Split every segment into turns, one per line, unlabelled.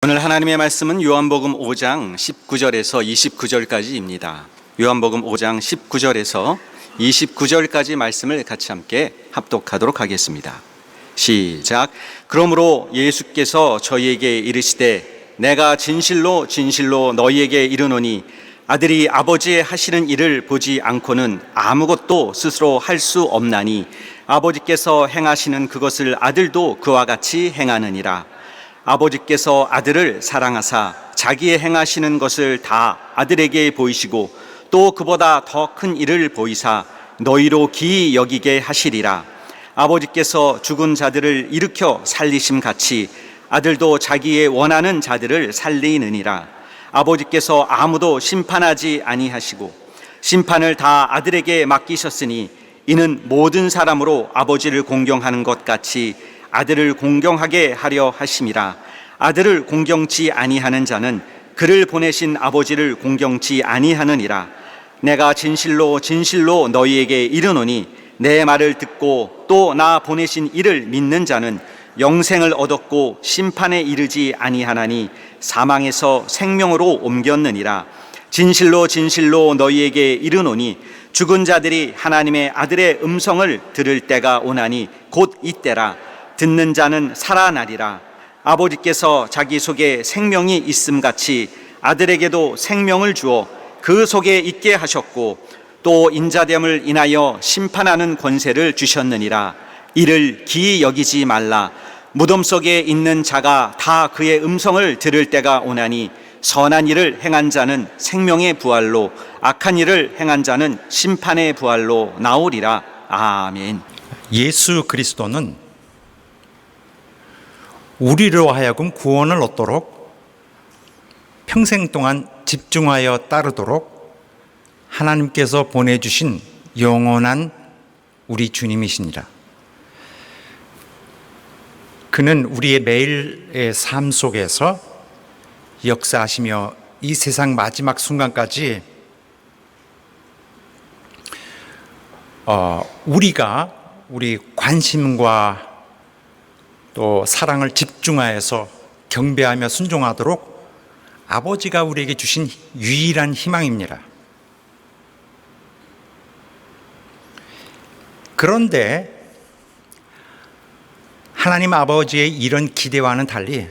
오늘 하나님의 말씀은 요한복음 5장 19절에서 29절까지입니다. 요한복음 5장 19절에서 29절까지 말씀을 같이 함께 합독하도록 하겠습니다. 시작. 그러므로 예수께서 저희에게 이르시되 내가 진실로 진실로 너희에게 이르노니 아들이 아버지의 하시는 일을 보지 않고는 아무것도 스스로 할 수 없나니 아버지께서 행하시는 그것을 아들도 그와 같이 행하느니라. 아버지께서 아들을 사랑하사 자기의 행하시는 것을 다 아들에게 보이시고 또 그보다 더 큰 일을 보이사 너희로 기이 여기게 하시리라. 아버지께서 죽은 자들을 일으켜 살리심 같이 아들도 자기의 원하는 자들을 살리느니라. 아버지께서 아무도 심판하지 아니하시고 심판을 다 아들에게 맡기셨으니 이는 모든 사람으로 아버지를 공경하는 것 같이 아들을 공경하게 하려 하심이라. 아들을 공경치 아니하는 자는 그를 보내신 아버지를 공경치 아니하느니라. 내가 진실로 진실로 너희에게 이르노니 내 말을 듣고 또 나 보내신 이를 믿는 자는 영생을 얻었고 심판에 이르지 아니하나니 사망에서 생명으로 옮겼느니라. 진실로 진실로 너희에게 이르노니 죽은 자들이 하나님의 아들의 음성을 들을 때가 오나니 곧 이때라. 듣는 자는 살아나리라. 아버지께서 자기 속에 생명이 있음같이 아들에게도 생명을 주어 그 속에 있게 하셨고 또 인자됨을 인하여 심판하는 권세를 주셨느니라. 이를 기이 여기지 말라. 무덤 속에 있는 자가 다 그의 음성을 들을 때가 오나니 선한 일을 행한 자는 생명의 부활로 악한 일을 행한 자는 심판의 부활로 나오리라. 아멘.
예수 그리스도는 우리로 하여금 구원을 얻도록 평생 동안 집중하여 따르도록 하나님께서 보내주신 영원한 우리 주님이시니라. 그는 우리의 매일의 삶 속에서 역사하시며 이 세상 마지막 순간까지 우리 관심과 또 사랑을 집중하여서 경배하며 순종하도록 아버지가 우리에게 주신 유일한 희망입니다. 그런데 하나님 아버지의 이런 기대와는 달리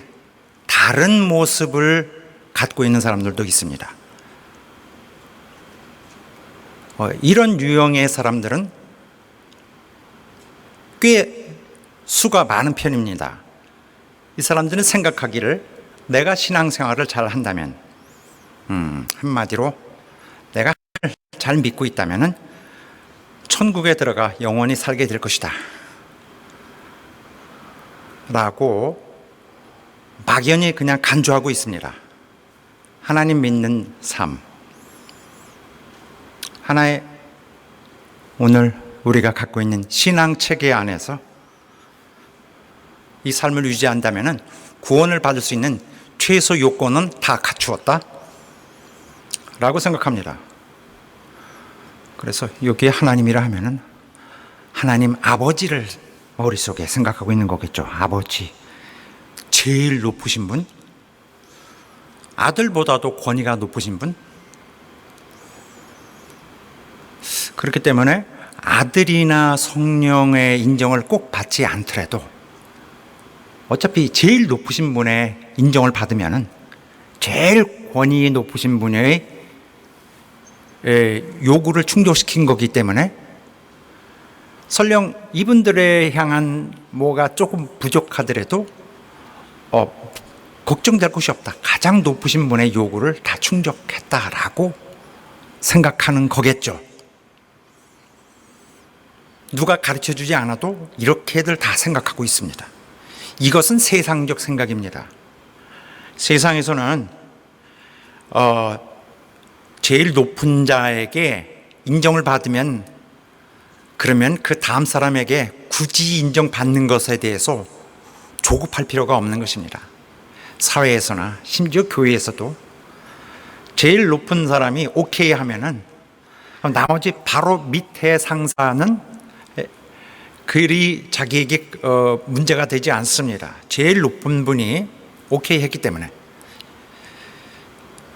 다른 모습을 갖고 있는 사람들도 있습니다. 이런 유형의 사람들은 꽤 수가 많은 편입니다. 이 사람들은 생각하기를 내가 신앙생활을 잘 한다면 한마디로 내가 잘 믿고 있다면 천국에 들어가 영원히 살게 될 것이다 라고 막연히 그냥 간주하고 있습니다. 하나님 믿는 삶, 하나의 오늘 우리가 갖고 있는 신앙체계 안에서 이 삶을 유지한다면 구원을 받을 수 있는 최소 요건은 다 갖추었다 라고 생각합니다. 그래서 여기에 하나님이라 하면은 하나님 아버지를 머릿속에 생각하고 있는 거겠죠. 아버지, 제일 높으신 분, 아들보다도 권위가 높으신 분. 그렇기 때문에 아들이나 성령의 인정을 꼭 받지 않더라도 어차피 제일 높으신 분의 인정을 받으면은 제일 권위 높으신 분의 요구를 충족시킨 거기 때문에 설령 이분들에 향한 뭐가 조금 부족하더라도 걱정될 것이 없다. 가장 높으신 분의 요구를 다 충족했다라고 생각하는 거겠죠. 누가 가르쳐주지 않아도 이렇게들 다 생각하고 있습니다. 이것은 세상적 생각입니다. 세상에서는 제일 높은 자에게 인정을 받으면 그러면 그 다음 사람에게 굳이 인정받는 것에 대해서 조급할 필요가 없는 것입니다. 사회에서나 심지어 교회에서도 제일 높은 사람이 오케이 하면은 나머지 바로 밑에 상사는 그리 자기에게 문제가 되지 않습니다. 제일 높은 분이 오케이 했기 때문에.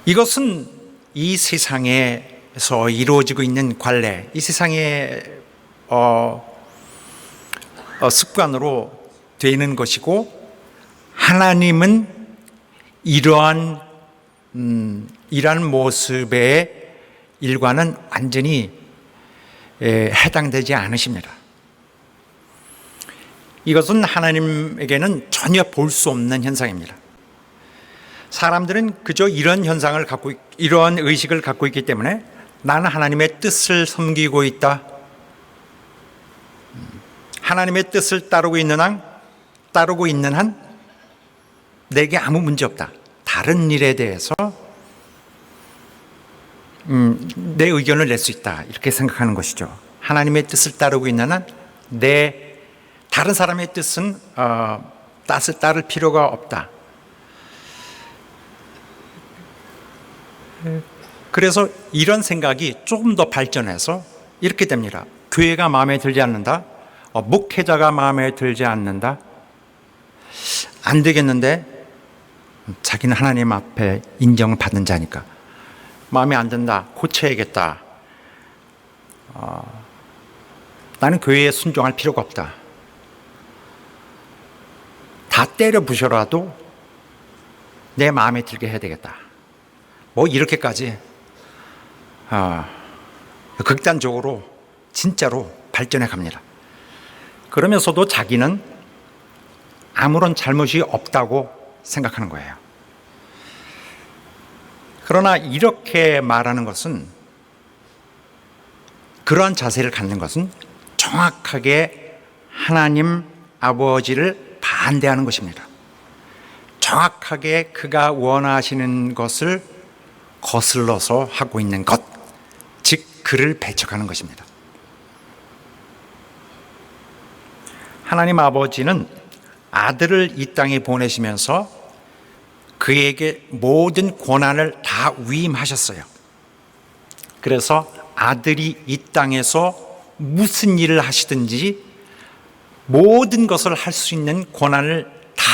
이것은 이 세상에서 이루어지고 있는 관례, 이 세상의 습관으로 되는 것이고, 하나님은 이러한 모습의 일과는 완전히 해당되지 않으십니다. 이것은 하나님에게는 전혀 볼 수 없는 현상입니다. 사람들은 그저 이런 현상을 이러한 의식을 갖고 있기 때문에 나는 하나님의 뜻을 섬기고 있다, 하나님의 뜻을 따르고 있는 한 내게 아무 문제 없다. 다른 일에 대해서 내 의견을 낼 수 있다, 이렇게 생각하는 것이죠. 하나님의 뜻을 따르고 있는 한 다른 사람의 뜻은 따를 필요가 없다. 그래서 이런 생각이 조금 더 발전해서 이렇게 됩니다. 교회가 마음에 들지 않는다, 목회자가 마음에 들지 않는다, 안 되겠는데, 자기는 하나님 앞에 인정을 받는 자니까 마음에 안 든다, 고쳐야겠다, 나는 교회에 순종할 필요가 없다, 다 때려 부셔라도 내 마음에 들게 해야 되겠다, 뭐 이렇게까지 극단적으로 진짜로 발전해 갑니다. 그러면서도 자기는 아무런 잘못이 없다고 생각하는 거예요. 그러나 이렇게 말하는 것은, 그러한 자세를 갖는 것은 정확하게 하나님 아버지를 반대하는 것입니다. 정확하게 그가 원하시는 것을 거슬러서 하고 있는 것, 즉 그를 배척하는 것입니다. 하나님 아버지는 아들을 이 땅에 보내시면서 그에게 모든 권한을 다 위임하셨어요. 그래서 아들이 이 땅에서 무슨 일을 하시든지 모든 것을 할 수 있는 권한을 다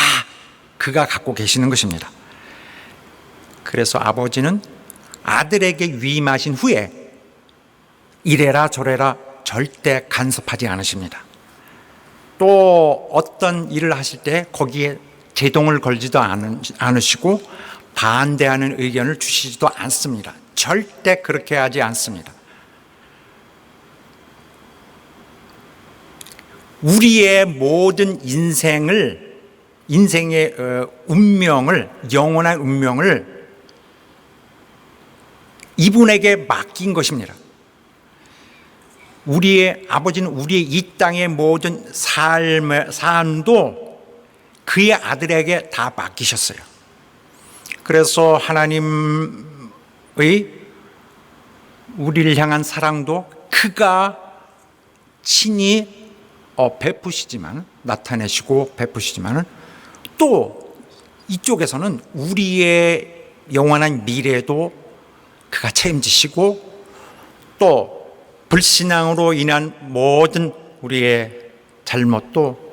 그가 갖고 계시는 것입니다. 그래서 아버지는 아들에게 위임하신 후에 이래라 저래라 절대 간섭하지 않으십니다. 또 어떤 일을 하실 때 거기에 제동을 걸지도 않으시고 반대하는 의견을 주시지도 않습니다. 절대 그렇게 하지 않습니다. 우리의 모든 인생의 운명을, 영원한 운명을 이분에게 맡긴 것입니다. 우리의 아버지는 우리의 이 땅의 모든 삶도 그의 아들에게 다 맡기셨어요. 그래서 하나님의 우리를 향한 사랑도 그가 친히 나타내시고 베푸시지만, 또 이쪽에서는 우리의 영원한 미래도 그가 책임지시고, 또 불신앙으로 인한 모든 우리의 잘못도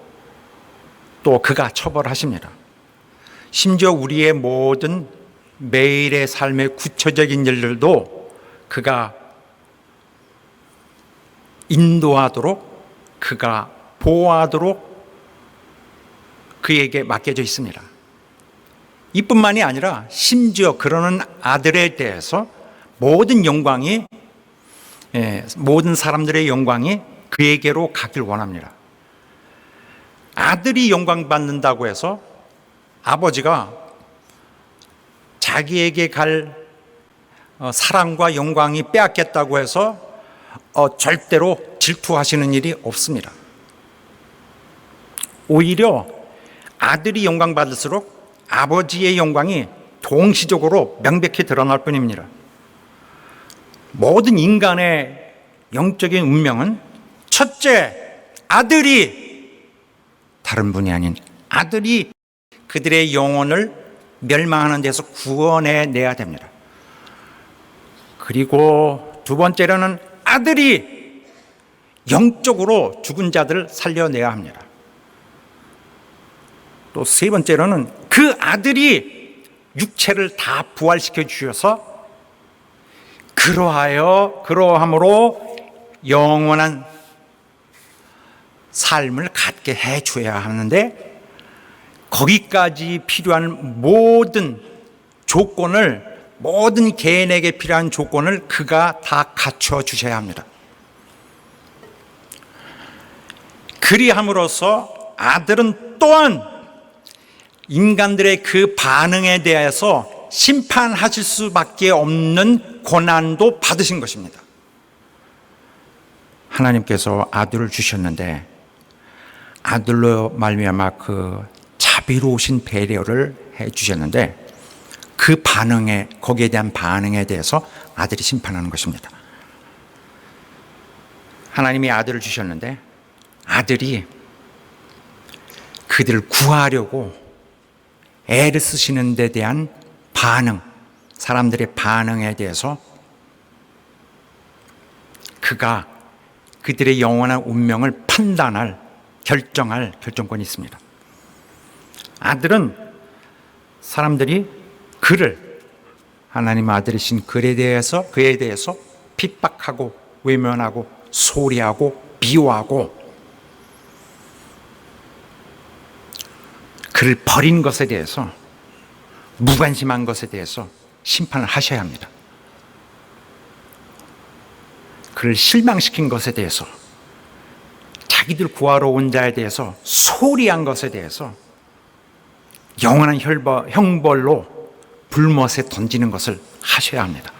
또 그가 처벌하십니다. 심지어 우리의 모든 매일의 삶의 구체적인 일들도 그가 인도하도록, 그가 보호하도록 그에게 맡겨져 있습니다. 이뿐만이 아니라 심지어 그러는 아들에 대해서 모든 영광이, 모든 사람들의 영광이 그에게로 가길 원합니다. 아들이 영광 받는다고 해서 아버지가 자기에게 갈 사랑과 영광이 빼앗겠다고 해서 절대로 질투하시는 일이 없습니다. 오히려 아들이 영광 받을수록 아버지의 영광이 동시적으로 명백히 드러날 뿐입니다. 모든 인간의 영적인 운명은 첫째, 아들이, 다른 분이 아닌 아들이 그들의 영혼을 멸망하는 데서 구원해내야 됩니다. 그리고 두 번째로는 아들이 영적으로 죽은 자들을 살려내야 합니다. 또 세 번째로는 그 아들이 육체를 다 부활시켜 주셔서 그러함으로 영원한 삶을 갖게 해 줘야 하는데, 거기까지 필요한 모든 조건을, 모든 개인에게 필요한 조건을 그가 다 갖춰 주셔야 합니다. 그리함으로써 아들은 또한 인간들의 그 반응에 대해서 심판하실 수밖에 없는 고난도 받으신 것입니다. 하나님께서 아들을 주셨는데 아들로 말미암아 그 자비로우신 배려를 해 주셨는데, 그 반응에, 거기에 대한 반응에 대해서 아들이 심판하는 것입니다. 하나님이 아들을 주셨는데 아들이 그들을 구하려고 애를 쓰시는 데 대한 반응, 사람들의 반응에 대해서 그가 그들의 영원한 운명을 판단할, 결정할 결정권이 있습니다. 아들은 사람들이 그를, 하나님 아들이신 그에 대해서 핍박하고 외면하고 소리하고 비호하고 그를 버린 것에 대해서, 무관심한 것에 대해서 심판을 하셔야 합니다. 그를 실망시킨 것에 대해서, 자기들 구하러 온 자에 대해서 소리한 것에 대해서 영원한 형벌로 불못에 던지는 것을 하셔야 합니다.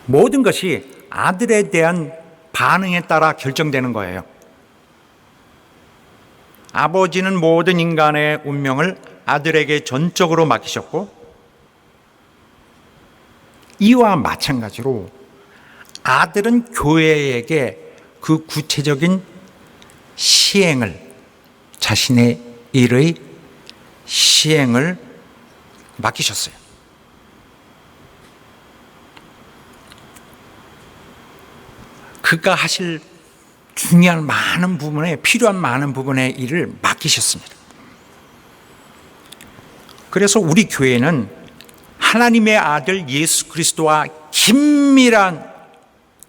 모든 것이 아들에 대한 반응에 따라 결정되는 거예요. 아버지는 모든 인간의 운명을 아들에게 전적으로 맡기셨고, 이와 마찬가지로 아들은 교회에게 그 구체적인 시행을, 자신의 일의 시행을 맡기셨어요. 그가 하실 중요한 많은 부분에, 필요한 많은 부분의 일을 맡기셨습니다. 그래서 우리 교회는 하나님의 아들 예수 그리스도와 긴밀한,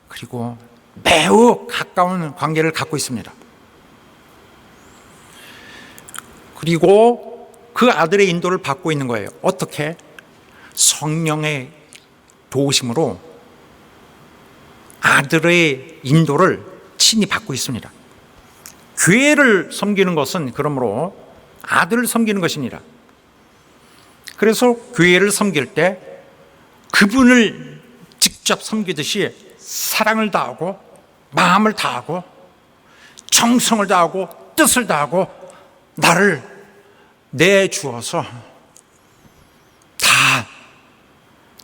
그리고 매우 가까운 관계를 갖고 있습니다. 그리고 그 아들의 인도를 받고 있는 거예요. 어떻게? 성령의 도우심으로 아들의 인도를 친히 받고 있습니다. 교회를 섬기는 것은 그러므로 아들을 섬기는 것입니다. 그래서 교회를 섬길 때 그분을 직접 섬기듯이 사랑을 다하고 마음을 다하고 정성을 다하고 뜻을 다하고 나를 내주어서 다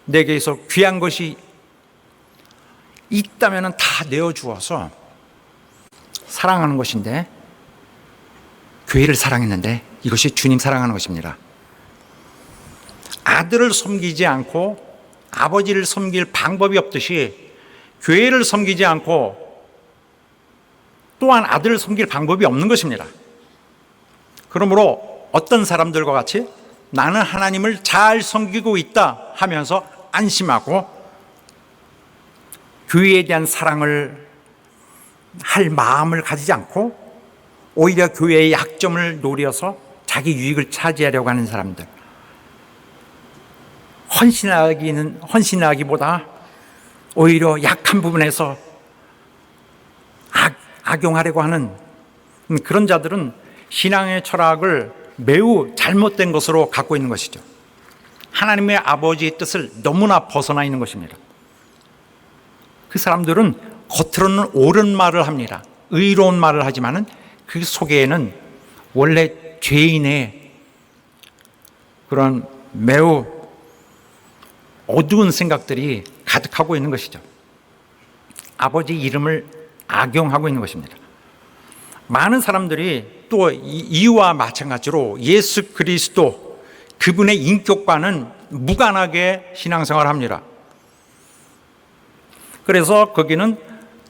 내게서 귀한 것이 있다면 다 내어주어서 사랑하는 것인데, 교회를 사랑했는데 이것이 주님 사랑하는 것입니다. 아들을 섬기지 않고 아버지를 섬길 방법이 없듯이 교회를 섬기지 않고 또한 아들을 섬길 방법이 없는 것입니다. 그러므로 어떤 사람들과 같이 나는 하나님을 잘 섬기고 있다 하면서 안심하고 교회에 대한 사랑을 할 마음을 가지지 않고 오히려 교회의 약점을 노려서 자기 유익을 차지하려고 하는 사람들, 헌신하기보다 오히려 약한 부분에서 악용하려고 하는 그런 자들은 신앙의 철학을 매우 잘못된 것으로 갖고 있는 것이죠. 하나님의 아버지의 뜻을 너무나 벗어나 있는 것입니다. 그 사람들은 겉으로는 옳은 말을 합니다. 의로운 말을 하지만은 그 속에는 원래 죄인의 그런 매우 어두운 생각들이 가득하고 있는 것이죠. 아버지 이름을 악용하고 있는 것입니다. 많은 사람들이 또 이와 마찬가지로 예수 그리스도 그분의 인격과는 무관하게 신앙생활을 합니다. 그래서 거기는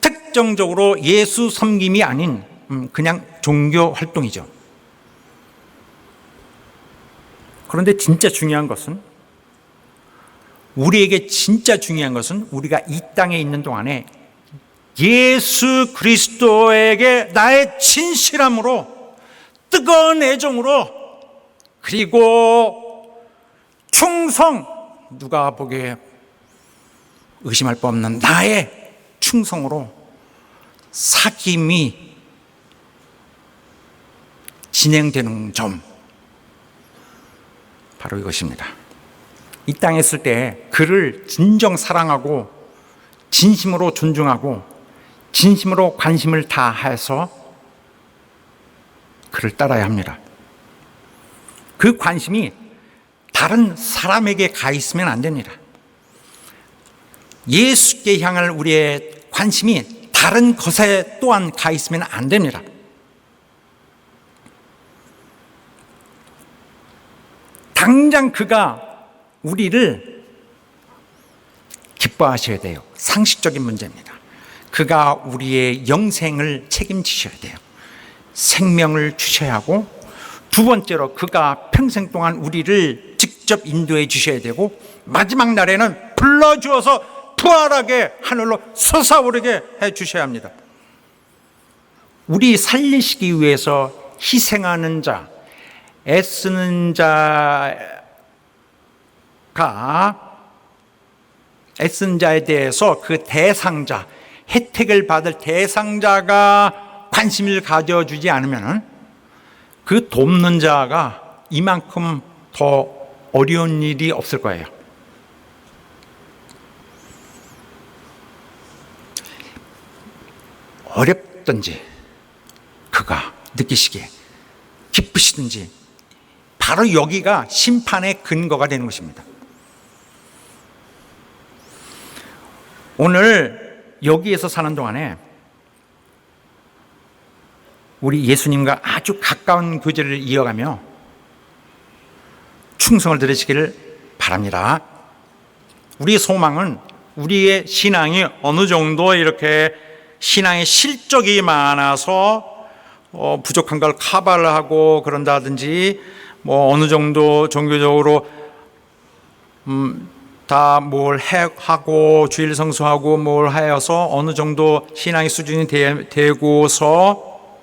특정적으로 예수 섬김이 아닌 그냥 종교 활동이죠. 그런데 진짜 중요한 것은, 우리에게 진짜 중요한 것은 우리가 이 땅에 있는 동안에 예수 그리스도에게 나의 진실함으로, 뜨거운 애정으로, 그리고 충성, 누가 보기에 의심할 바 없는 나의 충성으로 사귐이 진행되는 점, 바로 이것입니다. 이 땅에 있을 때 그를 진정 사랑하고 진심으로 존중하고 진심으로 관심을 다해서 그를 따라야 합니다. 그 관심이 다른 사람에게 가 있으면 안 됩니다. 예수께 향할 우리의 관심이 다른 것에 또한 가 있으면 안 됩니다. 당장 그가 우리를 기뻐하셔야 돼요. 상식적인 문제입니다. 그가 우리의 영생을 책임지셔야 돼요. 생명을 주셔야 하고, 두 번째로 그가 평생 동안 우리를 직접 인도해 주셔야 되고, 마지막 날에는 불러주어서 부활하게 하늘로 솟아오르게 해 주셔야 합니다. 우리 살리시기 위해서 희생하는 자, 애쓰는 자에 대해서 그 대상자, 혜택을 받을 대상자가 관심을 가져주지 않으면 그 돕는 자가 이만큼 더 어려운 일이 없을 거예요. 어렵든지 그가 느끼시기에, 기쁘시든지, 바로 여기가 심판의 근거가 되는 것입니다. 오늘 여기에서 사는 동안에 우리 예수님과 아주 가까운 교제를 이어가며 충성을 들으시기를 바랍니다. 우리의 소망은 우리의 신앙이 어느 정도 이렇게 신앙의 실적이 많아서 부족한 걸 커버를 하고 그런다든지, 어느 정도 종교적으로 다 뭘 하고 주일 성수하고 뭘 하여서 어느 정도 신앙의 수준이 되고서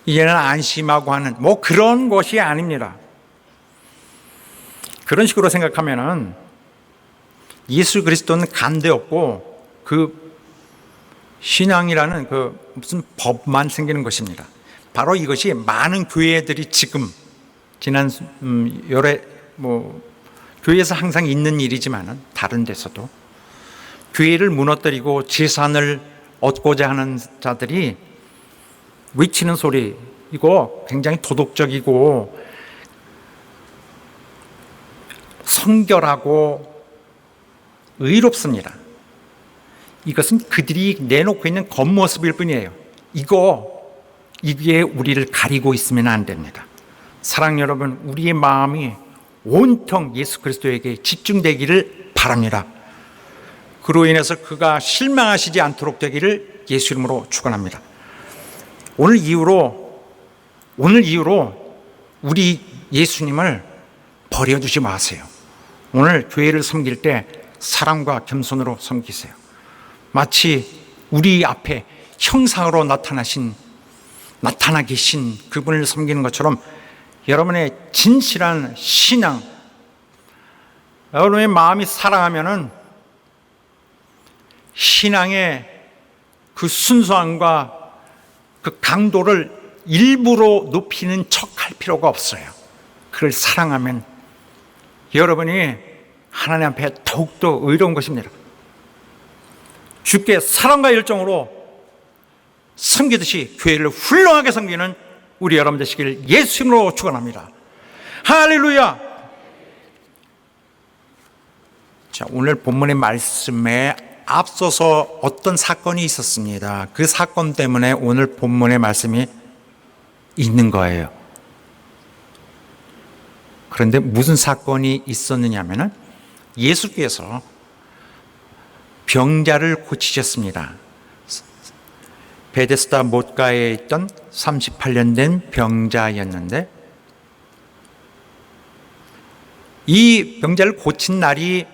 이제는 안심하고 하는 그런 것이 아닙니다. 그런 식으로 생각하면은 예수 그리스도는 간대 없고 그 신앙이라는 그 무슨 법만 생기는 것입니다. 바로 이것이 많은 교회들이 지금 지난 열에 교회에서 항상 있는 일이지만은 다른 데서도 교회를 무너뜨리고 재산을 얻고자 하는 자들이 외치는 소리, 이거 굉장히 도덕적이고 성결하고 의롭습니다. 이것은 그들이 내놓고 있는 겉모습일 뿐이에요. 이게 우리를 가리고 있으면 안 됩니다. 사랑 여러분, 우리의 마음이 온통 예수 그리스도에게 집중되기를 바랍니다. 그로 인해서 그가 실망하시지 않도록 되기를 예수 이름으로 축원합니다. 오늘 이후로 우리 예수님을 버려두지 마세요. 오늘 교회를 섬길 때 사랑과 겸손으로 섬기세요. 마치 우리 앞에 형상으로 나타나 계신 그분을 섬기는 것처럼 여러분의 진실한 신앙, 여러분의 마음이 사랑하면은 신앙의 그 순수함과 그 강도를 일부러 높이는 척 할 필요가 없어요. 그를 사랑하면 여러분이 하나님 앞에 더욱더 의로운 것입니다. 주께 사랑과 열정으로 섬기듯이 교회를 훌륭하게 섬기는 우리 여러분 되시기를 예수 이름으로 축원합니다. 할렐루야. 자, 오늘 본문의 말씀에 앞서서 어떤 사건이 있었습니다. 그 사건 때문에 오늘 본문의 말씀이 있는 거예요. 그런데 무슨 사건이 있었느냐 하면은 예수께서 병자를 고치셨습니다. 베데스다 못가에 있던 38년 된 병자였는데 이 병자를 고친 날이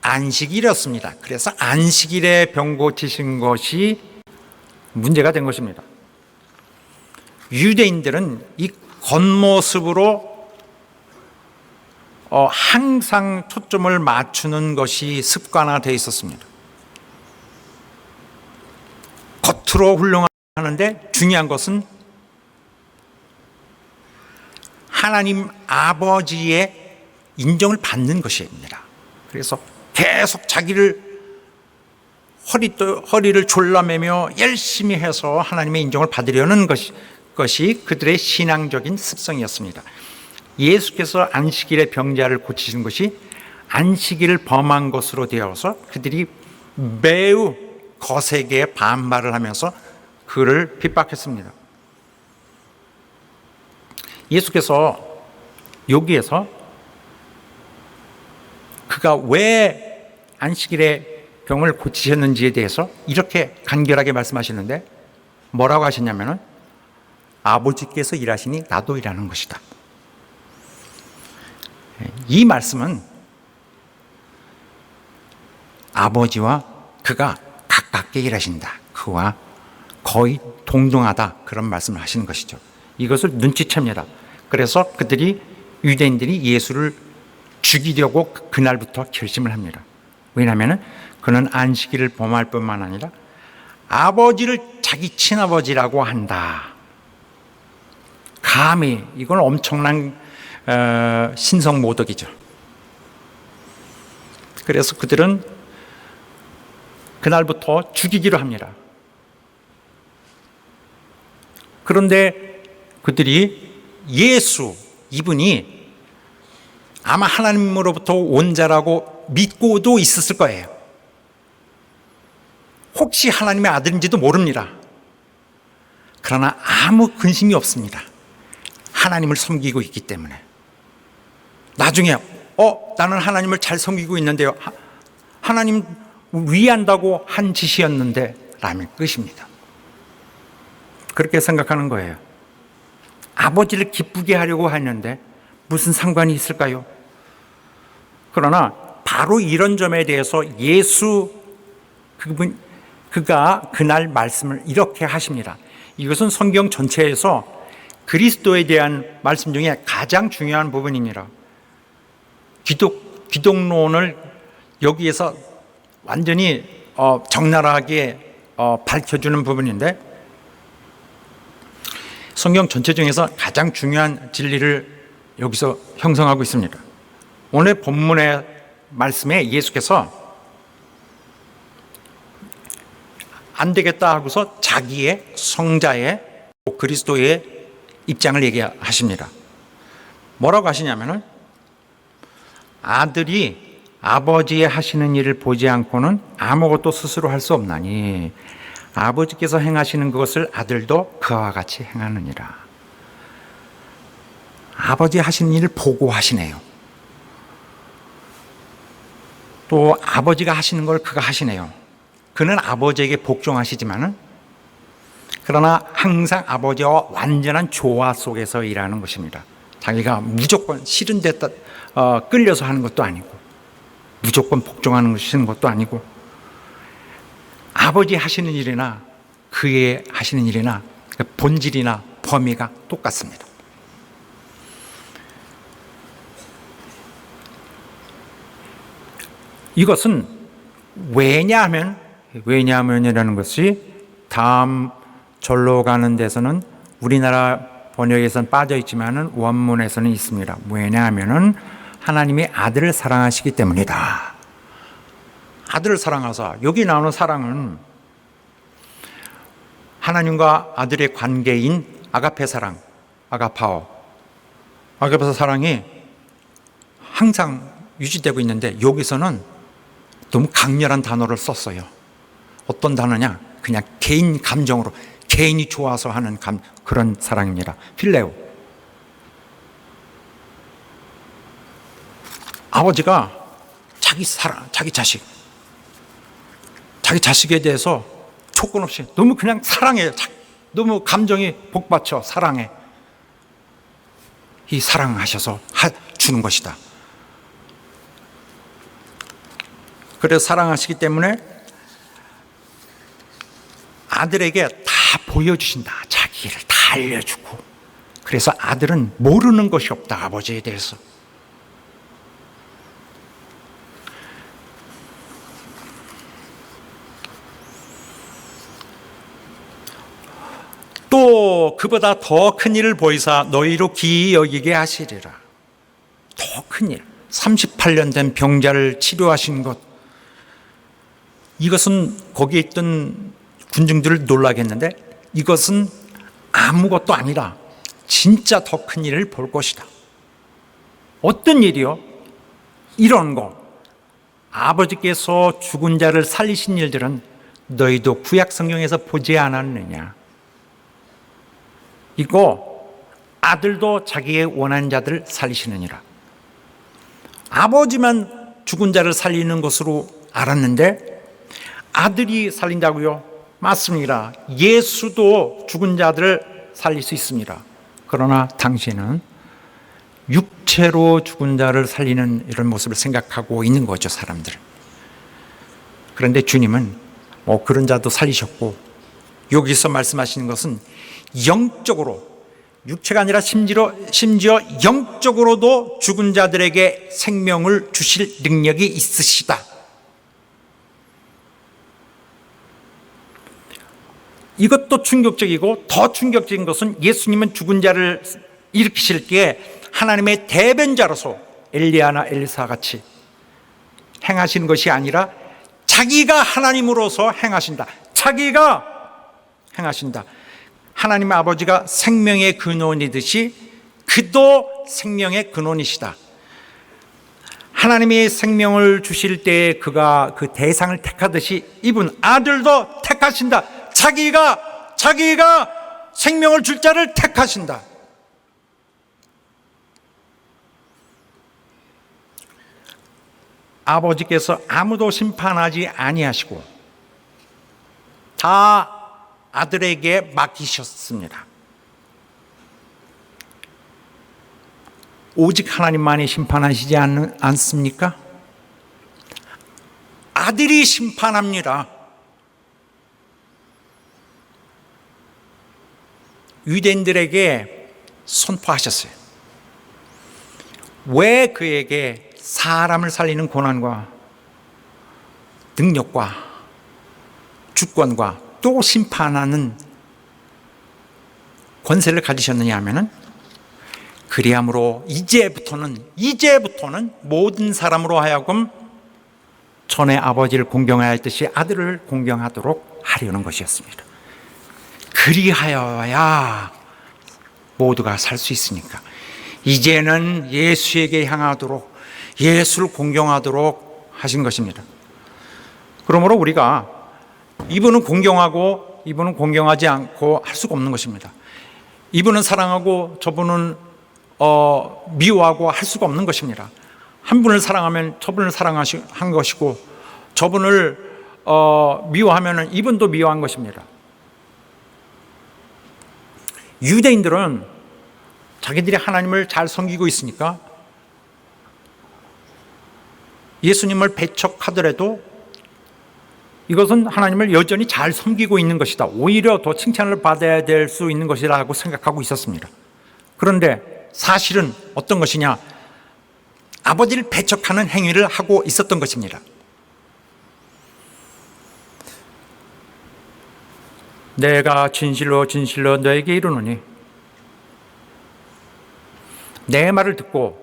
안식일이었습니다. 그래서 안식일에 병 고치신 것이 문제가 된 것입니다. 유대인들은 이 겉모습으로 항상 초점을 맞추는 것이 습관화되어 있었습니다. 겉으로 훌륭하는데 중요한 것은 하나님 아버지의 인정을 받는 것입니다. 그래서 계속 자기를 허리를 졸라매며 열심히 해서 하나님의 인정을 받으려는 것이 그들의 신앙적인 습성이었습니다. 예수께서 안식일에 병자를 고치신 것이 안식일을 범한 것으로 되어서 그들이 매우 거세게 반발을 하면서 그를 핍박했습니다. 예수께서 여기에서 그가 왜 안식일에 병을 고치셨는지에 대해서 이렇게 간결하게 말씀하시는데 뭐라고 하셨냐면은 아버지께서 일하시니 나도 일하는 것이다. 이 말씀은 아버지와 그가 가깝게 일하신다. 그와 거의 동등하다. 그런 말씀을 하시는 것이죠. 이것을 눈치챕니다. 그래서 유대인들이 예수를 죽이려고 그날부터 결심을 합니다. 왜냐하면 그는 안식일을 범할 뿐만 아니라 아버지를 자기 친아버지라고 한다. 감히 이건 엄청난 신성모독이죠. 그래서 그들은 그날부터 죽이기로 합니다. 그런데 그들이 이분이 아마 하나님으로부터 온 자라고 믿고도 있었을 거예요. 혹시 하나님의 아들인지도 모릅니다. 그러나 아무 근심이 없습니다. 하나님을 섬기고 있기 때문에. 나중에 나는 하나님을 잘 섬기고 있는데요. 하나님 위한다고 한 짓이었는데 라면 끝입니다. 그렇게 생각하는 거예요. 아버지를 기쁘게 하려고 했는데 무슨 상관이 있을까요? 그러나 바로 이런 점에 대해서 그가 그날 말씀을 이렇게 하십니다. 이것은 성경 전체에서 그리스도에 대한 말씀 중에 가장 중요한 부분입니다. 기독론을 여기에서 완전히 적나라하게 밝혀주는 부분인데 성경 전체 중에서 가장 중요한 진리를 여기서 형성하고 있습니다. 오늘 본문의 말씀에 예수께서 안 되겠다 하고서 자기의 성자의 그리스도의 입장을 얘기하십니다. 뭐라고 하시냐면은 아들이 아버지의 하시는 일을 보지 않고는 아무것도 스스로 할 수 없나니 아버지께서 행하시는 것을 아들도 그와 같이 행하느니라. 아버지 하시는 일을 보고 하시네요. 또 아버지가 하시는 걸 그가 하시네요. 그는 아버지에게 복종하시지만은 그러나 항상 아버지와 완전한 조화 속에서 일하는 것입니다. 자기가 무조건 싫은 데 끌려서 하는 것도 아니고 무조건 복종하는 것도 아니고 아버지 하시는 일이나 그의 하시는 일이나 본질이나 범위가 똑같습니다. 이것은 왜냐하면이라는 것이 다음 절로 가는 데서는 우리나라 번역에서는 빠져 있지만은 원문에서는 있습니다. 왜냐하면은 하나님이 아들을 사랑하시기 때문이다. 아들을 사랑하사, 여기 나오는 사랑은 하나님과 아들의 관계인 아가페 사랑, 아가파오 사랑이 항상 유지되고 있는데 여기서는 너무 강렬한 단어를 썼어요. 어떤 단어냐? 그냥 개인 감정으로 개인이 좋아서 하는 그런 사랑입니다. 필레오. 아버지가 자기 자식에 대해서 조건 없이 너무 그냥 사랑해요. 너무 감정이 복받쳐 사랑해. 이 사랑하셔서 주는 것이다. 그래서 사랑하시기 때문에 아들에게 다 보여주신다. 자기 일을 다 알려주고. 그래서 아들은 모르는 것이 없다. 아버지에 대해서. 또 그보다 더 큰 일을 보이사 너희로 기이 여기게 하시리라. 더 큰 일. 38년 된 병자를 치료하신 것. 이것은 거기에 있던 군중들을 놀라게 했는데 이것은 아무것도 아니라 진짜 더 큰 일을 볼 것이다. 어떤 일이요? 이런 거. 아버지께서 죽은 자를 살리신 일들은 너희도 구약 성경에서 보지 않았느냐. 이거 아들도 자기의 원하는 자들을 살리시느니라. 아버지만 죽은 자를 살리는 것으로 알았는데 아들이 살린다고요? 맞습니다. 예수도 죽은 자들을 살릴 수 있습니다. 그러나 당신은 육체로 죽은 자를 살리는 이런 모습을 생각하고 있는 거죠, 사람들. 그런데 주님은 그런 자도 살리셨고, 여기서 말씀하시는 것은 영적으로, 육체가 아니라 심지어 영적으로도 죽은 자들에게 생명을 주실 능력이 있으시다. 이것도 충격적이고 더 충격적인 것은 예수님은 죽은 자를 일으키실 때 하나님의 대변자로서 엘리야나 엘리사 같이 행하시는 것이 아니라 자기가 하나님으로서 행하신다. 자기가 행하신다. 하나님 아버지가 생명의 근원이듯이 그도 생명의 근원이시다. 하나님이 생명을 주실 때 그가 그 대상을 택하듯이 이분 아들도 택하신다. 자기가 생명을 줄 자를 택하신다. 아버지께서 아무도 심판하지 아니하시고 다 아들에게 맡기셨습니다. 오직 하나님만이 심판하시지 않습니까? 아들이 심판합니다. 유대인들에게 선포하셨어요. 왜 그에게 사람을 살리는 권한과 능력과 주권과 또 심판하는 권세를 가지셨느냐 하면은 그리함으로 이제부터는 모든 사람으로 하여금 전에 아버지를 공경하였듯이 아들을 공경하도록 하려는 것이었습니다. 그리하여야 모두가 살 수 있으니까 이제는 예수에게 향하도록 예수를 공경하도록 하신 것입니다. 그러므로 우리가 이분은 공경하고 이분은 공경하지 않고 할 수가 없는 것입니다. 이분은 사랑하고 저분은 미워하고 할 수가 없는 것입니다. 한 분을 사랑하면 저분을 사랑한 것이고 저분을 미워하면 이분도 미워한 것입니다. 유대인들은 자기들이 하나님을 잘 섬기고 있으니까 예수님을 배척하더라도 이것은 하나님을 여전히 잘 섬기고 있는 것이다. 오히려 더 칭찬을 받아야 될 수 있는 것이라고 생각하고 있었습니다. 그런데 사실은 어떤 것이냐? 아버지를 배척하는 행위를 하고 있었던 것입니다. 내가 진실로 너에게 이르노니 내 말을 듣고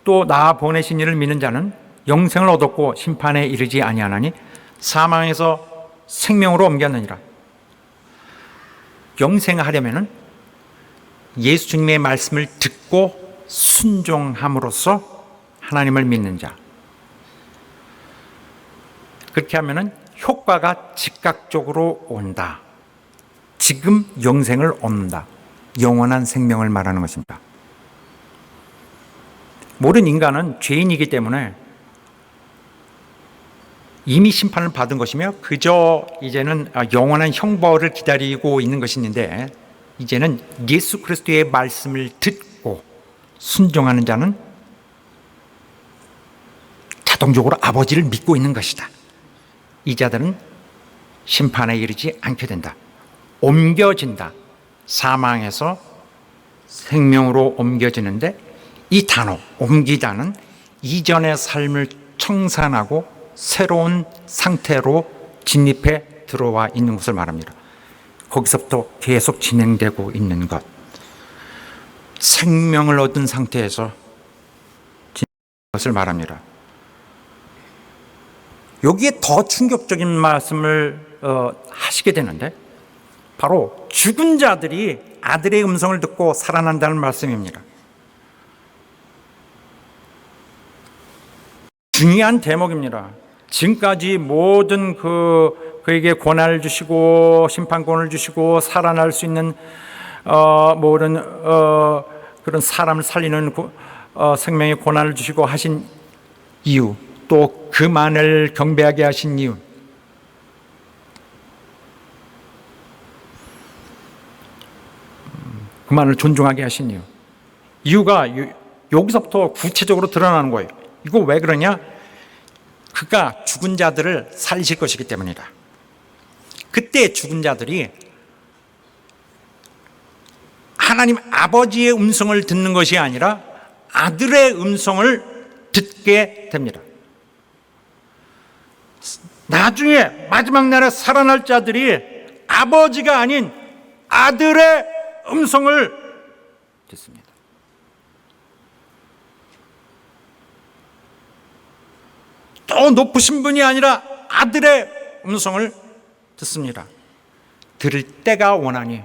또 나 보내신 이를 믿는 자는 영생을 얻었고 심판에 이르지 아니하나니 사망에서 생명으로 옮겼느니라. 영생하려면 예수 주님의 말씀을 듣고 순종함으로써 하나님을 믿는 자. 그렇게 하면 효과가 즉각적으로 온다. 지금 영생을 얻는다. 영원한 생명을 말하는 것입니다. 모든 인간은 죄인이기 때문에 이미 심판을 받은 것이며 그저 이제는 영원한 형벌을 기다리고 있는 것인데 이제는 예수 그리스도의 말씀을 듣고 순종하는 자는 역동적으로 아버지를 믿고 있는 것이다. 이 자들은 심판에 이르지 않게 된다. 옮겨진다. 사망에서 생명으로 옮겨지는데 이 단어 옮기다는 이전의 삶을 청산하고 새로운 상태로 진입해 들어와 있는 것을 말합니다. 거기서부터 계속 진행되고 있는 것. 생명을 얻은 상태에서 진행되는 것을 말합니다. 여기에 더 충격적인 말씀을 하시게 되는데 바로 죽은 자들이 아들의 음성을 듣고 살아난다는 말씀입니다. 중요한 대목입니다. 지금까지 모든 그에게 권한을 주시고 심판권을 주시고 살아날 수 있는 모든 그런 사람을 살리는 생명의 권한을 주시고 하신 이유, 또 그만을 경배하게 하신 이유, 그만을 존중하게 하신 이유, 이유가 여기서부터 구체적으로 드러나는 거예요. 이거 왜 그러냐? 그가 죽은 자들을 살리실 것이기 때문이다. 그때 죽은 자들이 하나님 아버지의 음성을 듣는 것이 아니라 아들의 음성을 듣게 됩니다. 나중에 마지막 날에 살아날 자들이 아버지가 아닌 아들의 음성을 듣습니다. 더 높으신 분이 아니라 아들의 음성을 듣습니다. 들을 때가 원하니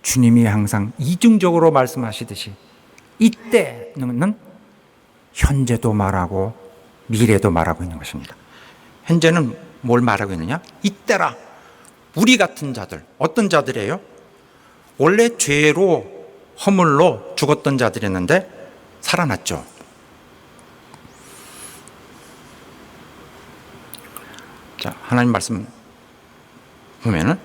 주님이 항상 이중적으로 말씀하시듯이 이때는 현재도 말하고 미래도 말하고 있는 것입니다. 현재는 뭘 말하고 있느냐? 이때라. 우리 같은 자들, 어떤 자들이에요? 원래 죄로 허물로 죽었던 자들이었는데 살아났죠. 자, 하나님 말씀 보면은,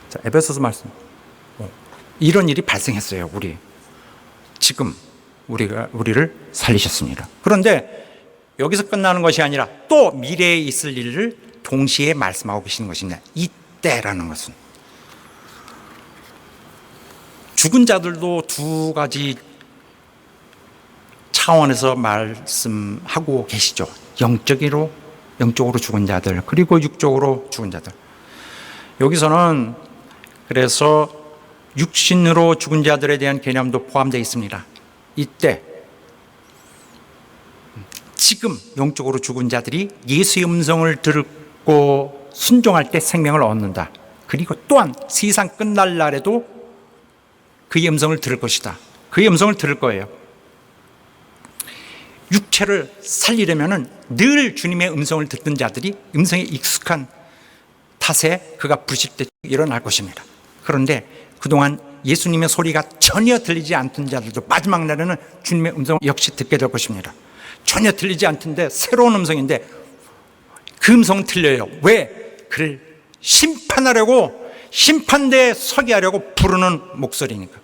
자, 에베소서 말씀. 이런 일이 발생했어요. 지금 우리를 살리셨습니다. 그런데 여기서 끝나는 것이 아니라 또 미래에 있을 일을 동시에 말씀하고 계시는 것입니다. 이때라는 것은 죽은 자들도 두 가지 차원에서 말씀하고 계시죠. 영적으로 죽은 자들, 그리고 육적으로 죽은 자들. 여기서는 그래서 육신으로 죽은 자들에 대한 개념도 포함되어 있습니다. 이때 지금 영적으로 죽은 자들이 예수의 음성을 듣고 순종할 때 생명을 얻는다. 그리고 또한 세상 끝날 날에도 그의 음성을 들을 것이다. 그의 음성을 들을 거예요. 육체를 살리려면 늘 주님의 음성을 듣던 자들이 음성에 익숙한 탓에 그가 부르실 때 일어날 것입니다. 그런데 그동안 예수님의 소리가 전혀 들리지 않던 자들도 마지막 날에는 주님의 음성 역시 듣게 될 것입니다. 전혀 들리지 않던데 새로운 음성인데 그 음성은 들려요. 왜? 그를 심판하려고, 심판대에 서게 하려고 부르는 목소리니까.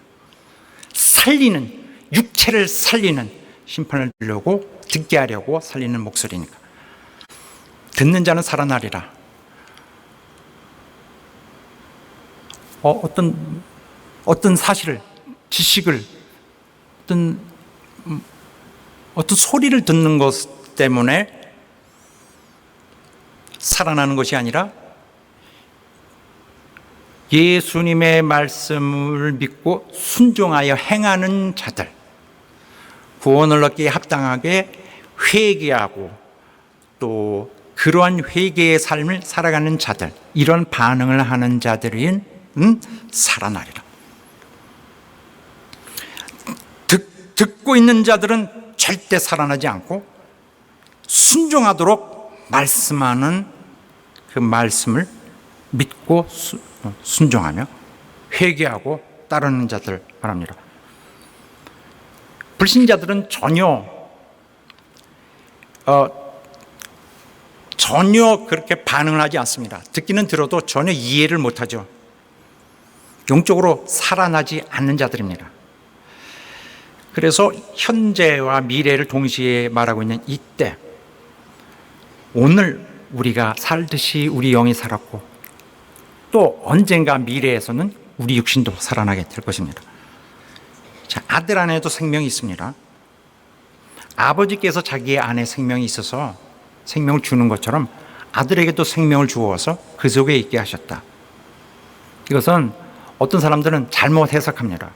살리는, 육체를 살리는, 심판을 들려고 듣게 하려고 살리는 목소리니까. 듣는 자는 살아나리라. 어떤 사실을, 지식을, 어떤 소리를 듣는 것 때문에 살아나는 것이 아니라 예수님의 말씀을 믿고 순종하여 행하는 자들, 구원을 얻기에 합당하게 회개하고 또 그러한 회개의 삶을 살아가는 자들, 이런 반응을 하는 자들은 살아나리라. 듣고 있는 자들은 절대 살아나지 않고 순종하도록 말씀하는 그 말씀을 믿고 순종하며 회개하고 따르는 자들 말합니다. 불신자들은 전혀 그렇게 반응을 하지 않습니다. 듣기는 들어도 전혀 이해를 못하죠. 영적으로 살아나지 않는 자들입니다. 그래서 현재와 미래를 동시에 말하고 있는 이때, 오늘 우리가 살듯이 우리 영이 살았고 또 언젠가 미래에서는 우리 육신도 살아나게 될 것입니다. 자, 아들 안에도 생명이 있습니다. 아버지께서 자기의 안에 생명이 있어서 생명을 주는 것처럼 아들에게도 생명을 주어서 그 속에 있게 하셨다. 이것은 어떤 사람들은 잘못 해석합니다.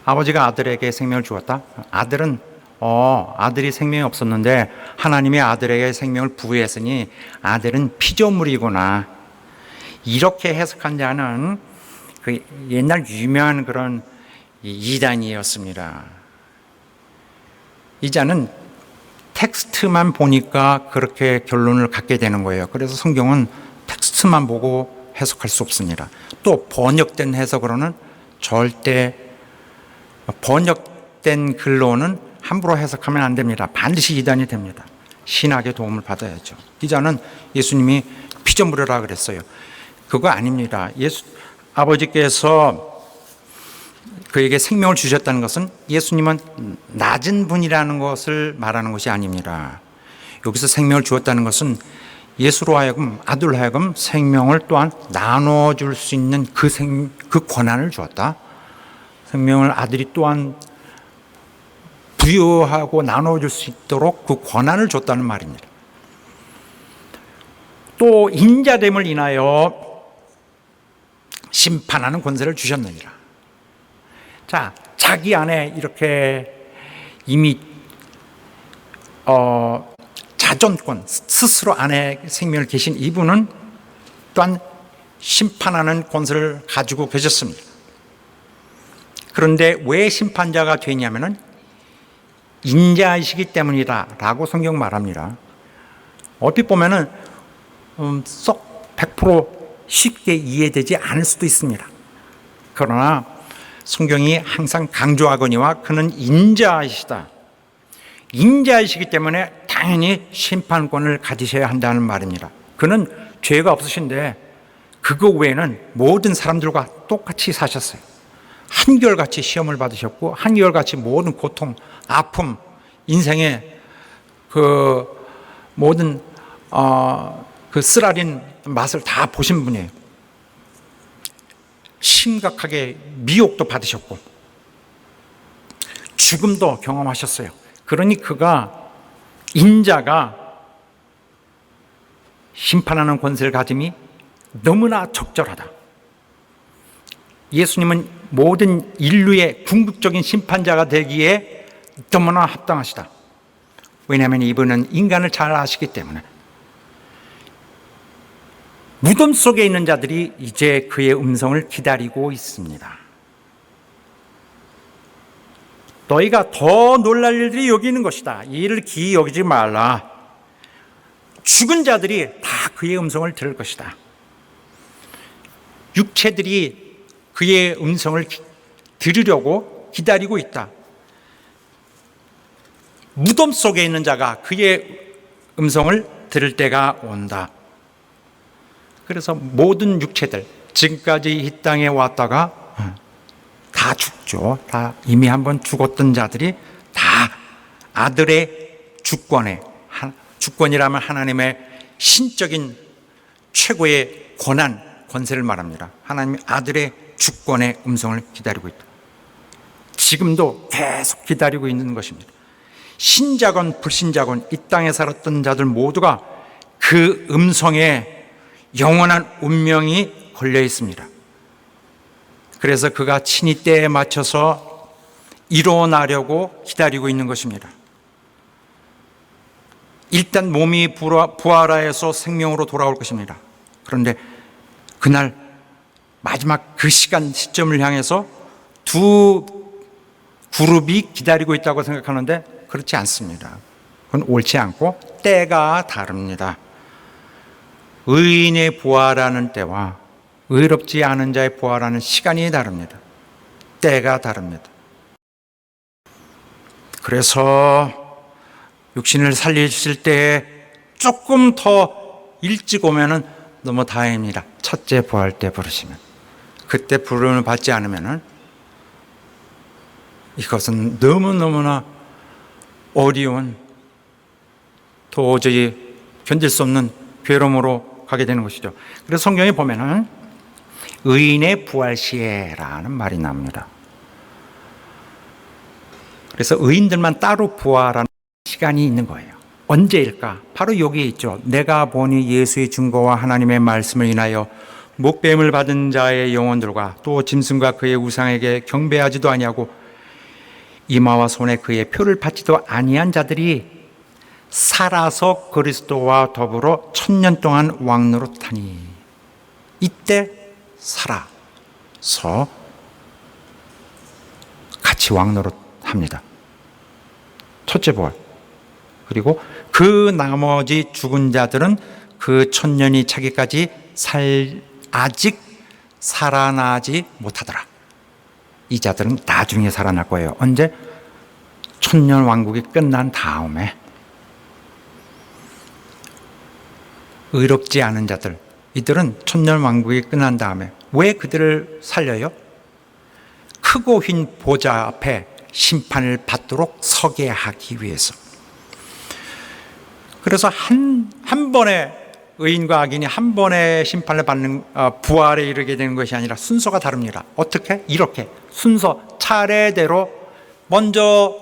아버지가 아들에게 생명을 주었다. 아들이 생명이 없었는데 하나님이 아들에게 생명을 부여했으니 아들은 피조물이구나. 이렇게 해석한 자는 그 옛날 유명한 그런 이단이었습니다. 이 자는 텍스트만 보니까 그렇게 결론을 갖게 되는 거예요. 그래서 성경은 텍스트만 보고 해석할 수 없습니다. 또 번역된 해석으로는 절대, 번역된 글로는 함부로 해석하면 안 됩니다. 반드시 이단이 됩니다. 신학의 도움을 받아야죠. 이 자는 예수님이 피조물이라 그랬어요. 그거 아닙니다. 아버지께서 그에게 생명을 주셨다는 것은 예수님은 낮은 분이라는 것을 말하는 것이 아닙니다. 여기서 생명을 주었다는 것은 예수로 하여금, 아들로 하여금 생명을 또한 나눠줄 수 있는 그 권한을 주었다. 생명을 아들이 또한 부여하고 나눠줄 수 있도록 그 권한을 줬다는 말입니다. 또 인자됨을 인하여 심판하는 권세를 주셨느니라. 자, 자기 안에 이렇게 이미 자존권, 스스로 안에 생명을 계신 이분은 또한 심판하는 권세를 가지고 계셨습니다. 그런데 왜 심판자가 되냐면은 인자이시기 때문이다라고 성경 말합니다. 어떻게 보면은 쏙 100% 쉽게 이해되지 않을 수도 있습니다. 그러나 성경이 항상 강조하거니와 그는 인자이시다. 인자이시기 때문에 당연히 심판권을 가지셔야 한다는 말입니다. 그는 죄가 없으신데 그거 외에는 모든 사람들과 똑같이 사셨어요. 한결같이 시험을 받으셨고 한결같이 모든 고통, 아픔, 인생의 그 모든 그 쓰라린 맛을 다 보신 분이에요. 심각하게 미혹도 받으셨고 죽음도 경험하셨어요. 그러니 그가 인자가 심판하는 권세를 가짐이 너무나 적절하다. 예수님은 모든 인류의 궁극적인 심판자가 되기에 너무나 합당하시다. 왜냐하면 이분은 인간을 잘 아시기 때문에. 무덤 속에 있는 자들이 이제 그의 음성을 기다리고 있습니다. 너희가 더 놀랄 일들이 여기 있는 것이다. 이 일을 기이 여기지 말라. 죽은 자들이 다 그의 음성을 들을 것이다. 육체들이 그의 음성을 들으려고 기다리고 있다. 무덤 속에 있는 자가 그의 음성을 들을 때가 온다. 그래서 모든 육체들, 지금까지 이 땅에 왔다가 다 죽죠. 다 이미 한번 죽었던 자들이 다 아들의 주권에, 주권이라면 하나님의 신적인 최고의 권한, 권세를 말합니다. 하나님의 아들의 주권의 음성을 기다리고 있다. 지금도 계속 기다리고 있는 것입니다. 신자건 불신자건 이 땅에 살았던 자들 모두가 그 음성에 영원한 운명이 걸려 있습니다. 그래서 그가 친히 때에 맞춰서 일어나려고 기다리고 있는 것입니다. 일단 몸이 부활하여서 생명으로 돌아올 것입니다. 그런데 그날 마지막 그 시점을 향해서 두 그룹이 기다리고 있다고 생각하는데 그렇지 않습니다. 그건 옳지 않고 때가 다릅니다. 의인의 부활하는 때와 의롭지 않은 자의 부활하는 시간이 다릅니다. 때가 다릅니다. 그래서 육신을 살리실 때 조금 더 일찍 오면은 너무 다행입니다. 첫째 부활 때 부르시면. 그때 부름을 받지 않으면은 이것은 너무너무나 어려운, 도저히 견딜 수 없는 괴로움으로 가게 되는 것이죠. 그래서 성경에 보면은 의인의 부활 시에라는 말이 나옵니다. 그래서 의인들만 따로 부활하는 시간이 있는 거예요. 언제일까? 바로 여기에 있죠. 내가 보니 예수의 증거와 하나님의 말씀을 인하여 목뱀을 받은 자의 영혼들과 또 짐승과 그의 우상에게 경배하지도 아니하고 이마와 손에 그의 표를 받지도 아니한 자들이 살아서 그리스도와 더불어 1000년 동안 왕노릇하니, 이때 살아서 같이 왕노릇합니다. 첫째 부활. 그리고 그 나머지 죽은 자들은 그 1000년이 차기까지 아직 살아나지 못하더라. 이 자들은 나중에 살아날 거예요. 언제? 1000년 왕국이 끝난 다음에. 의롭지 않은 자들, 이들은 1000년 왕국이 끝난 다음에. 왜 그들을 살려요? 크고 흰 보좌 앞에 심판을 받도록 서게 하기 위해서. 그래서 한 번에 의인과 악인이 한 번에 심판을 받는, 부활에 이르게 되는 것이 아니라 순서가 다릅니다. 어떻게? 이렇게 순서 차례대로 먼저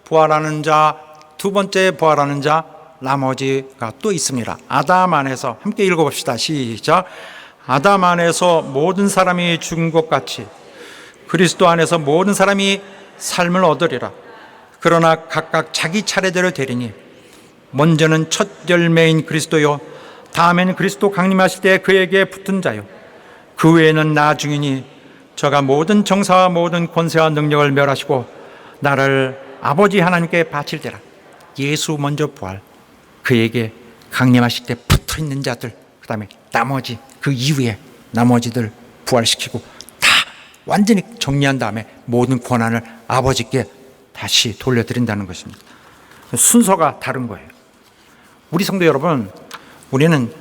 부활하는 자, 두 번째 부활하는 자, 나머지가 또 있습니다. 아담 안에서, 함께 읽어봅시다. 시작. 아담 안에서 모든 사람이 죽은 것 같이 그리스도 안에서 모든 사람이 삶을 얻으리라. 그러나 각각 자기 차례대로 되리니 먼저는 첫 열매인 그리스도요, 다음에는 그리스도 강림하실 때 그에게 붙은 자요, 그 외에는 나중이니 저가 모든 정사와 모든 권세와 능력을 멸하시고 나를 아버지 하나님께 바칠 때라. 예수 먼저 부활, 그에게 강림하실 때 붙어있는 자들, 그 다음에 나머지, 그 이후에 나머지들 부활시키고 다 완전히 정리한 다음에 모든 권한을 아버지께 다시 돌려드린다는 것입니다. 순서가 다른 거예요. 우리 성도 여러분, 우리는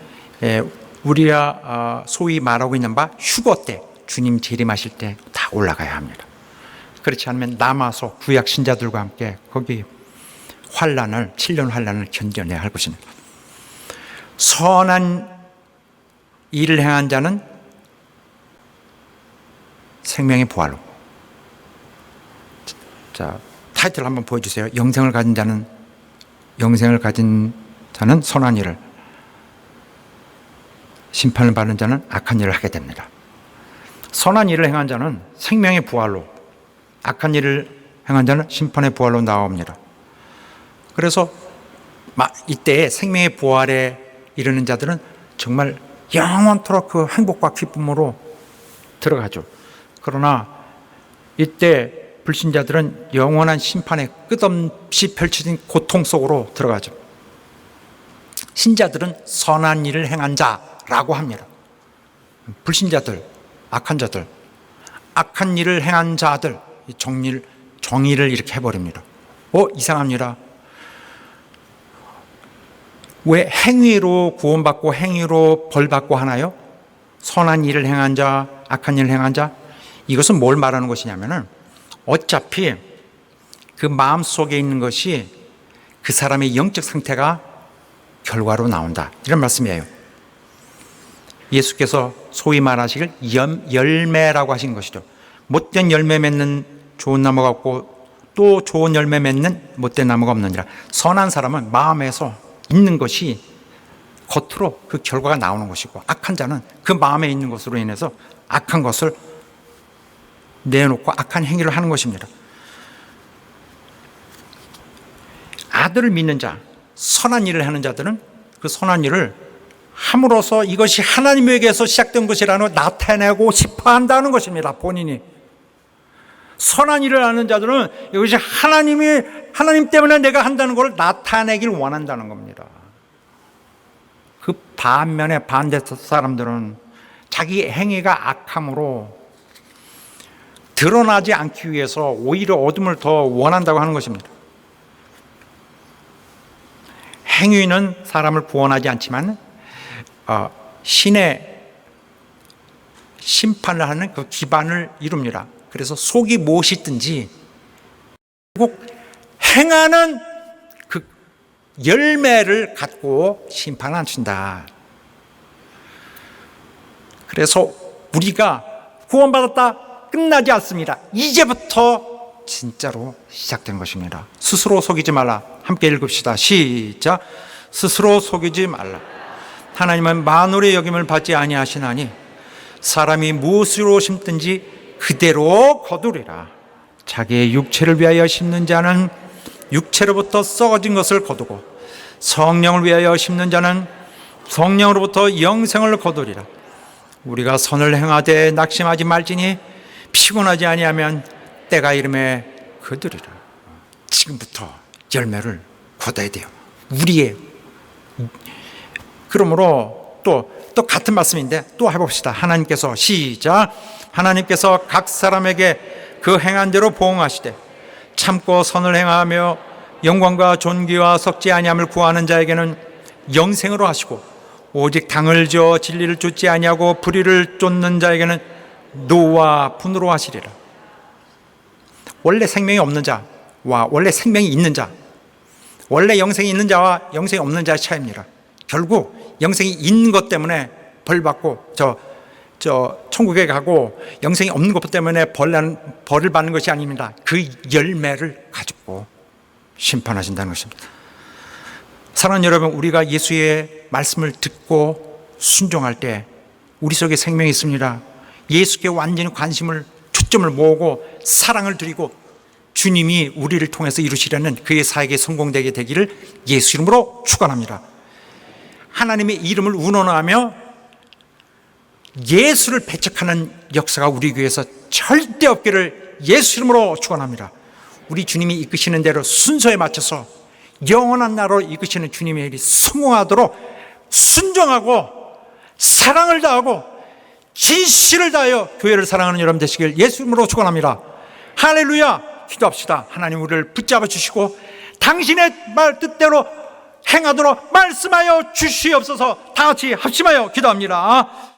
우리가 소위 말하고 있는 바 휴거 때, 주님 재림하실 때 다 올라가야 합니다. 그렇지 않으면 남아서 구약 신자들과 함께 거기 환란을, 7년 환란을 견뎌내야 할 것입니다. 선한 일을 행한 자는 생명의 부활로. 자, 타이틀 한번 보여주세요. 영생을 가진 자는 선한 일을, 심판을 받는 자는 악한 일을 하게 됩니다. 선한 일을 행한 자는 생명의 부활로, 악한 일을 행한 자는 심판의 부활로 나옵니다. 그래서 이때 생명의 부활에 이르는 자들은 정말 영원토록 그 행복과 기쁨으로 들어가죠. 그러나 이때 불신자들은 영원한 심판에 끝없이 펼쳐진 고통 속으로 들어가죠. 신자들은 선한 일을 행한 자라고 합니다. 불신자들, 악한 자들, 악한 일을 행한 자들, 정의를 이렇게 해버립니다. 이상합니다. 왜 행위로 구원받고 행위로 벌받고 하나요? 선한 일을 행한 자, 악한 일을 행한 자, 이것은 뭘 말하는 것이냐면은 어차피 그 마음속에 있는 것이 그 사람의 영적 상태가 결과로 나온다, 이런 말씀이에요. 예수께서 소위 말하시길 열매라고 하신 것이죠. 못된 열매 맺는 좋은 나무가 없고 또 좋은 열매 맺는 못된 나무가 없느니라. 선한 사람은 마음에서 있는 것이 겉으로 그 결과가 나오는 것이고, 악한 자는 그 마음에 있는 것으로 인해서 악한 것을 내놓고 악한 행위를 하는 것입니다. 아들을 믿는 자, 선한 일을 하는 자들은 그 선한 일을 함으로써 이것이 하나님에게서 시작된 것이라는 걸 나타내고 싶어 한다는 것입니다. 본인이. 선한 일을 하는 자들은 이것이 하나님 때문에 내가 한다는 걸 나타내길 원한다는 겁니다. 그 반면에 반대 사람들은 자기 행위가 악함으로 드러나지 않기 위해서 오히려 어둠을 더 원한다고 하는 것입니다. 행위는 사람을 구원하지 않지만 신의 심판을 하는 그 기반을 이룹니다. 그래서 속이 무엇이든지 결국 행하는 그 열매를 갖고 심판하신다. 그래서 우리가 구원받았다 끝나지 않습니다. 이제부터 진짜로 시작된 것입니다. 스스로 속이지 말라. 함께 읽읍시다. 시작. 스스로 속이지 말라. 하나님은 만물의 여김을 받지 아니하시나니 사람이 무엇으로 심든지 그대로 거두리라. 자기의 육체를 위하여 심는 자는 육체로부터 썩어진 것을 거두고 성령을 위하여 심는 자는 성령으로부터 영생을 거두리라. 우리가 선을 행하되 낙심하지 말지니 피곤하지 아니하면 때가 이름에 거두리라. 지금부터 열매를 거둬야 돼요. 우리의. 그러므로 또 같은 말씀인데 또 해봅시다. 하나님께서 시작. 하나님께서 각 사람에게 그 행한 대로 보응하시되 참고 선을 행하며 영광과 존귀와 썩지 아니함을 구하는 자에게는 영생으로 하시고 오직 당을 지어 진리를 쫓지 아니하고 불의를 쫓는 자에게는 노와 분으로 하시리라. 원래 생명이 없는 자와 원래 생명이 있는 자, 원래 영생이 있는 자와 영생이 없는 자의 차이입니다. 결국 영생이 있는 것 때문에 벌 받고 천국에 가고 영생이 없는 것 때문에 벌을 받는 것이 아닙니다. 그 열매를 가지고 심판하신다는 것입니다. 사랑하는 여러분, 우리가 예수의 말씀을 듣고 순종할 때 우리 속에 생명이 있습니다. 예수께 완전히 관심을 초점을 모으고 사랑을 드리고 주님이 우리를 통해서 이루시려는 그의 사역이 성공되게 되기를 예수 이름으로 축원합니다. 하나님의 이름을 운운하며 예수를 배척하는 역사가 우리 교회에서 절대 없기를 예수 이름으로 축원합니다. 우리 주님이 이끄시는 대로 순서에 맞춰서 영원한 나라로 이끄시는 주님의 일이 성공하도록 순종하고 사랑을 다하고 진실을 다하여 교회를 사랑하는 여러분 되시길 예수 이름으로 축원합니다. 할렐루야. 기도합시다. 하나님 우리를 붙잡아 주시고 당신의 말 뜻대로 행하도록 말씀하여 주시옵소서. 다 같이 합심하여 기도합니다.